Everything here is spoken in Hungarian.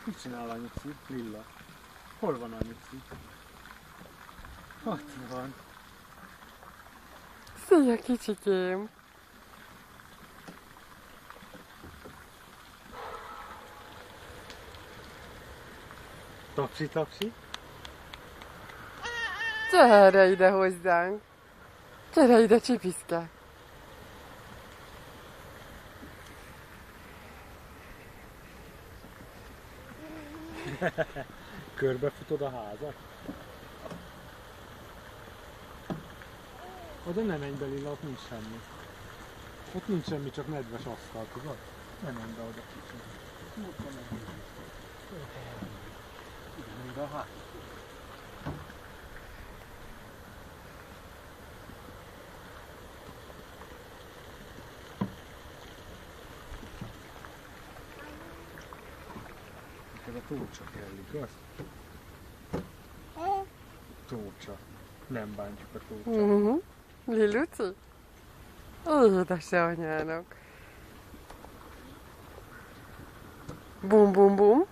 Mit csinál anyuci? Lilla? Hol van anyuci? Ott van. Szia, kicsikém! Tapsi, tapsi. Gyere ide hozzánk! Gyere ide, csipiszke! Körbefutod a házat? Oda nem menj be, Lilla, ott nincs semmi. Ott nincs semmi, csak nedves asztal, tudod? Nem menj be oda kicsit. Igen, a ház. Neked a tócsa kell, igaz? Tócsa. Nem bántjuk a tócsát. Liluci? Édes anyának! Bum bum bum!